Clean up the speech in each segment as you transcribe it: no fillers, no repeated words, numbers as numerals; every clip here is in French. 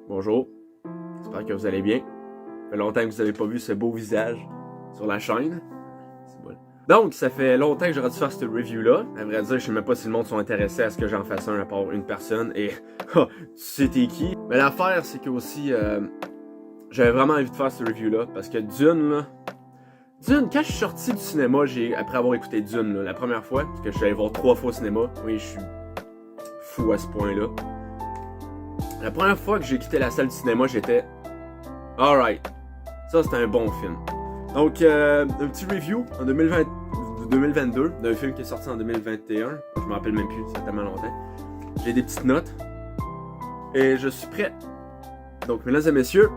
Bonjour, j'espère que vous allez bien. Ça fait longtemps que vous n'avez pas vu ce beau visage sur la chaîne. C'est bon. Donc, ça fait longtemps que j'aurais dû faire cette review-là. À vrai dire, je sais même pas si le monde sont intéressés à ce que j'en fasse un à part une personne. Et tu sais t'es qui. Mais l'affaire, c'est que aussi, j'avais vraiment envie de faire cette review-là. Parce que Dune, là... Dune, quand je suis sorti du cinéma, après avoir écouté Dune, là, la première fois, parce que je suis allé voir 3 fois au cinéma. Oui, je suis fou à ce point-là. La première fois que j'ai quitté la salle du cinéma, j'étais alright, ça c'était un bon film. Donc, un petit review en 2022 d'un film qui est sorti en 2021. Je me rappelle même plus, ça fait tellement longtemps. J'ai des petites notes et je suis prêt. Donc, mesdames et messieurs,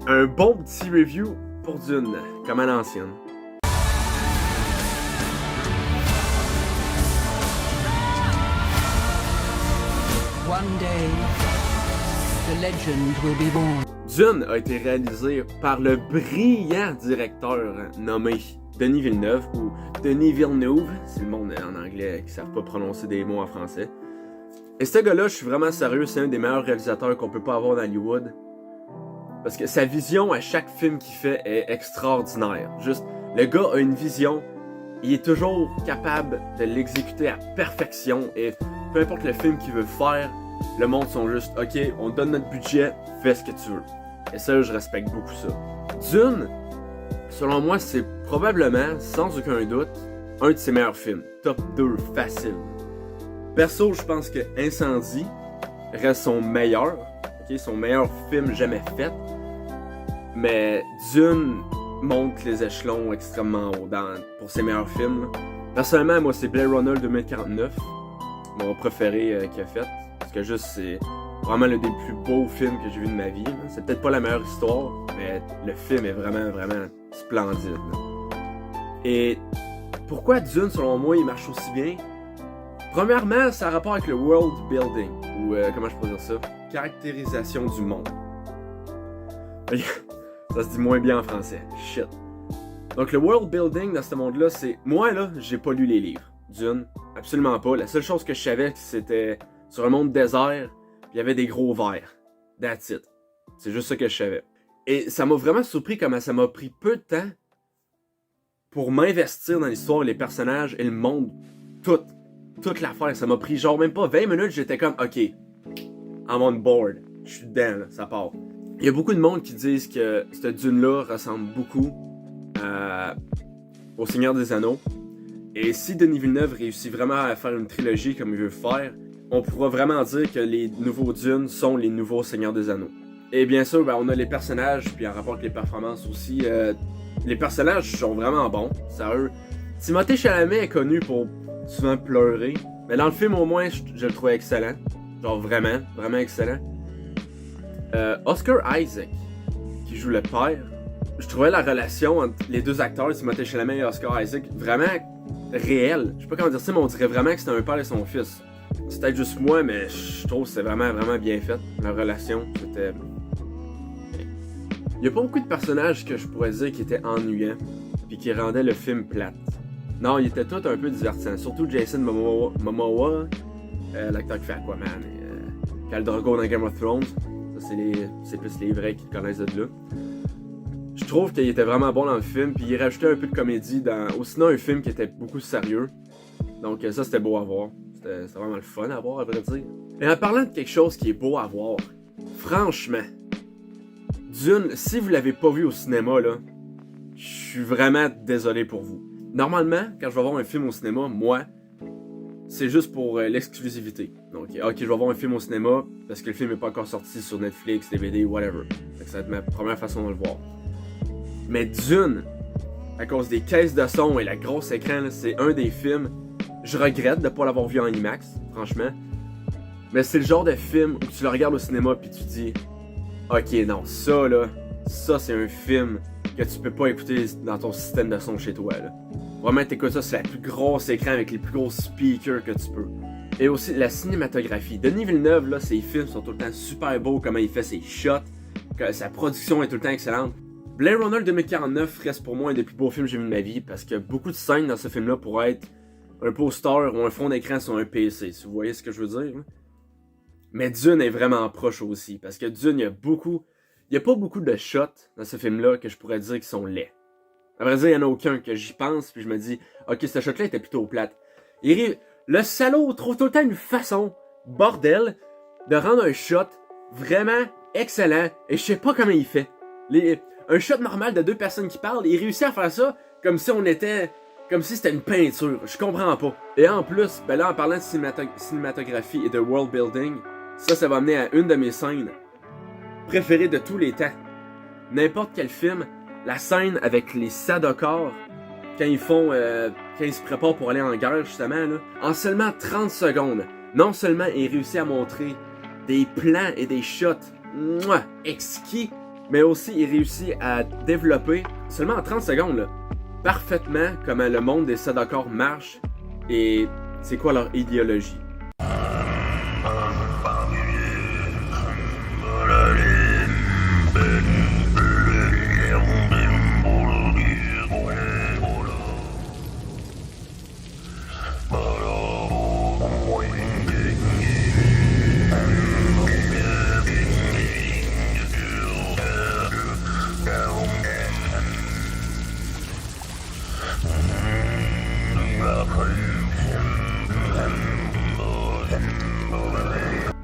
un bon petit review pour Dune, comme à l'ancienne. One day, the legend will be born. Dune a été réalisé par le brillant directeur nommé Denis Villeneuve, ou Denis Villeneuve, c'est le monde en anglais qui ne savent pas prononcer des mots en français. Et ce gars-là, je suis vraiment sérieux, c'est un des meilleurs réalisateurs qu'on peut pas avoir dans Hollywood. Parce que sa vision à chaque film qu'il fait est extraordinaire. Juste, le gars a une vision, il est toujours capable de l'exécuter à perfection, et peu importe le film qu'il veut faire, le monde sont juste, ok, on donne notre budget, fais ce que tu veux. Et ça, je respecte beaucoup ça. Dune, selon moi, c'est probablement, sans aucun doute, un de ses meilleurs films. Top 2, facile. Perso, je pense que Incendie reste son meilleur, ok, son meilleur film jamais fait. Mais Dune monte les échelons extrêmement haut pour ses meilleurs films. Personnellement, moi, c'est Blade Runner 2049, mon préféré qu'il a fait. Parce que juste, c'est vraiment l'un des plus beaux films que j'ai vu de ma vie. C'est peut-être pas la meilleure histoire, mais le film est vraiment, vraiment splendide. Et pourquoi Dune, selon moi, il marche aussi bien? Premièrement, ça a rapport avec le world building, ou comment je pourrais dire ça? Caractérisation du monde. Ça se dit moins bien en français. Shit. Donc le world building dans ce monde-là, c'est... Moi, là, j'ai pas lu les livres. Dune, absolument pas. La seule chose que je savais, c'était sur un monde désert, il y avait des gros vers. That's it. C'est juste ça que je savais. Et ça m'a vraiment surpris comment ça m'a pris peu de temps pour m'investir dans l'histoire, les personnages et le monde. Toute l'affaire. Ça m'a pris genre même pas 20 minutes, j'étais comme, ok, I'm on board. Je suis dedans, là, ça part. Il y a beaucoup de monde qui disent que cette Dune-là ressemble beaucoup au Seigneur des Anneaux. Et si Denis Villeneuve réussit vraiment à faire une trilogie comme il veut faire, on pourra vraiment dire que les nouveaux Dunes sont les nouveaux Seigneurs des Anneaux. Et bien sûr, on a les personnages, puis en rapport avec les performances aussi. Les personnages sont vraiment bons, sérieux. Timothée Chalamet est connu pour souvent pleurer, mais dans le film au moins, je le trouvais excellent. Genre vraiment, vraiment excellent. Oscar Isaac, qui joue le père, je trouvais la relation entre les deux acteurs, Timothée Chalamet et Oscar Isaac, vraiment réelle. Je sais pas comment dire ça, mais on dirait vraiment que c'était un père et son fils. C'est peut-être juste moi, mais je trouve que c'est vraiment, vraiment bien fait. La relation, c'était... Il y a pas beaucoup de personnages que je pourrais dire qui étaient ennuyants, puis qui rendaient le film plate. Non, ils étaient tous un peu divertissants. Surtout Jason Momoa, l'acteur qui fait Aquaman, et Khal Drogo dans Game of Thrones. Ça, c'est plus les vrais qui le connaissent de là. Je trouve qu'il était vraiment bon dans le film, puis il rajoutait un peu de comédie ou sinon un film qui était beaucoup sérieux. Donc ça, c'était beau à voir. C'était vraiment le fun à voir, à vrai dire. Et en parlant de quelque chose qui est beau à voir, franchement, Dune, si vous l'avez pas vu au cinéma, là, je suis vraiment désolé pour vous. Normalement, quand je vais voir un film au cinéma, moi, c'est juste pour l'exclusivité. Donc, ok, je vais voir un film au cinéma parce que le film n'est pas encore sorti sur Netflix, DVD, whatever. Donc, ça va être ma première façon de le voir. Mais Dune, à cause des caisses de son et la grosse écran, c'est un des films... Je regrette de ne pas l'avoir vu en IMAX, franchement. Mais c'est le genre de film où tu le regardes au cinéma puis tu dis, ok, non, ça là, ça c'est un film que tu peux pas écouter dans ton système de son chez toi, là. Vraiment, t'écoutes ça sur la plus grosse écran avec les plus gros speakers que tu peux. Et aussi la cinématographie. Denis Villeneuve, là, ses films sont tout le temps super beaux, comment il fait ses shots, que sa production est tout le temps excellente. Blade Runner 2049 reste pour moi un des plus beaux films que j'ai vu de ma vie parce qu'il y a beaucoup de scènes dans ce film-là pour être un poster ou un fond d'écran sur un PC, si vous voyez ce que je veux dire. Mais Dune est vraiment proche aussi, parce que Dune, il y a pas beaucoup de shots dans ce film-là que je pourrais dire qui sont laids. À vrai dire, il y en a aucun que j'y pense, puis je me dis, ok, ce shot-là était plutôt plate. Le salaud trouve tout le temps une façon, bordel, de rendre un shot vraiment excellent, et je sais pas comment il fait. Un shot normal de deux personnes qui parlent, il réussit à faire ça comme si c'était une peinture. Je comprends pas. Et en plus, ben là, en parlant de cinématographie et de world building, ça va amener à une de mes scènes préférées de tous les temps. N'importe quel film, la scène avec les Sadokar, quand ils se préparent pour aller en guerre, justement, là, en seulement 30 secondes, non seulement il réussit à montrer des plans et des shots exquis, mais aussi il réussit à développer, seulement en 30 secondes, là, parfaitement comment le monde des Sadokar marche et c'est quoi leur idéologie.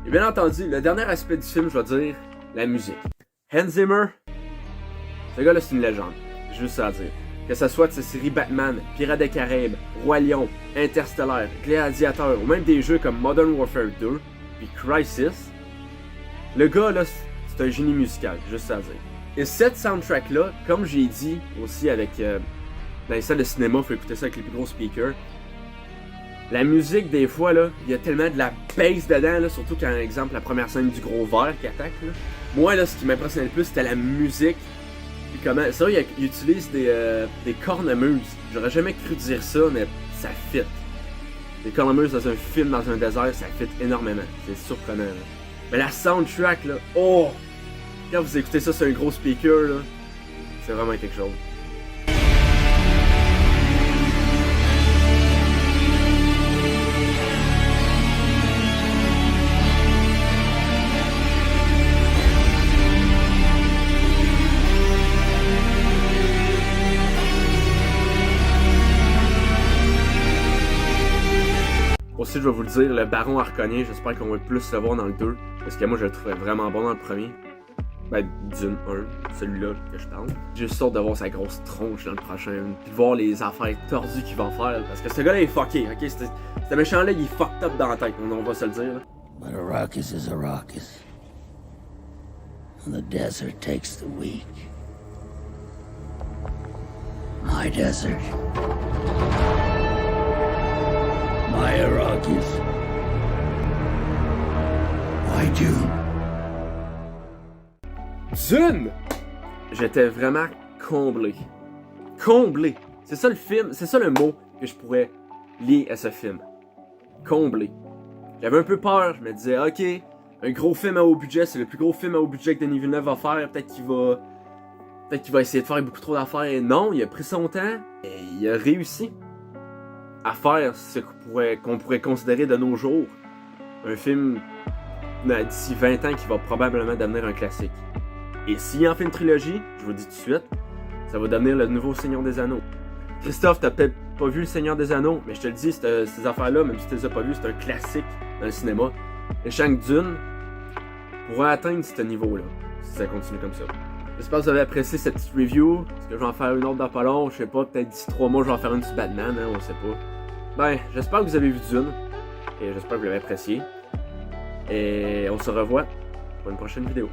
Et bien entendu, le dernier aspect du film, je vais dire, la musique. Hans Zimmer, ce gars-là, c'est une légende. J'ai juste ça à dire. Que ce soit de sa série Batman, Pirates des Caraïbes, Roi Lion, Interstellar, Gladiator, ou même des jeux comme Modern Warfare 2, puis Crysis, le gars, là, c'est un génie musical, juste ça à dire. Et cette soundtrack-là, comme j'ai dit aussi avec dans les salles de cinéma, faut écouter ça avec les plus gros speakers. La musique, des fois, là, il y a tellement de la bass dedans, là, surtout quand, exemple, la première scène du gros verre qui attaque. Là. Moi, là, ce qui m'impressionnait le plus, c'était la musique. Puis comment. C'est vrai, il utilise des cornemuses. J'aurais jamais cru dire ça, mais ça fit. Des cornemuses dans un film, dans un désert, ça fit énormément. C'est surprenant, là. Mais la soundtrack, là, oh! Quand vous écoutez ça sur un gros speaker, là, c'est vraiment quelque chose. Aussi, je vais vous le dire, le Baron Harkonnen, j'espère qu'on va plus le voir dans le 2, parce que moi, je le trouvais vraiment bon dans le premier. Ben, Dune 1, celui-là que je parle. J'ai juste hâte de voir sa grosse tronche dans le prochain, puis de voir les affaires tordues qu'il va faire, parce que ce gars-là est fucké, ok? Ce méchant-là, il est fucked up dans la tête, on va se le dire. Là. But Arrakis is Arrakis. And the desert takes the weak. My desert. My Arrakis. My Dune. Dune! J'étais vraiment comblé. Comblé! C'est ça le film, c'est ça le mot que je pourrais lier à ce film. Comblé. J'avais un peu peur, je me disais, ok, un gros film à haut budget, c'est le plus gros film à haut budget que Denis Villeneuve va faire, peut-être qu'il va essayer de faire beaucoup trop d'affaires. Et non, il a pris son temps et il a réussi à faire ce qu'on pourrait considérer de nos jours un film d'ici 20 ans qui va probablement devenir un classique. Et s'il en fait une trilogie, je vous dis tout de suite, ça va devenir le nouveau Seigneur des Anneaux. Christophe, t'as peut-être pas vu le Seigneur des Anneaux, mais je te le dis, ces affaires-là, même si tu les as pas vues, c'est un classique dans le cinéma. Et je sens que Dune pourra atteindre ce niveau-là, si ça continue comme ça. J'espère que vous avez apprécié cette petite review. Est-ce que je vais en faire une autre dans pas long? Je sais pas, peut-être d'ici 3 mois, je vais en faire une sur Batman, hein, on sait pas. Ben, j'espère que vous avez vu Dune, et j'espère que vous l'avez apprécié. Et on se revoit pour une prochaine vidéo.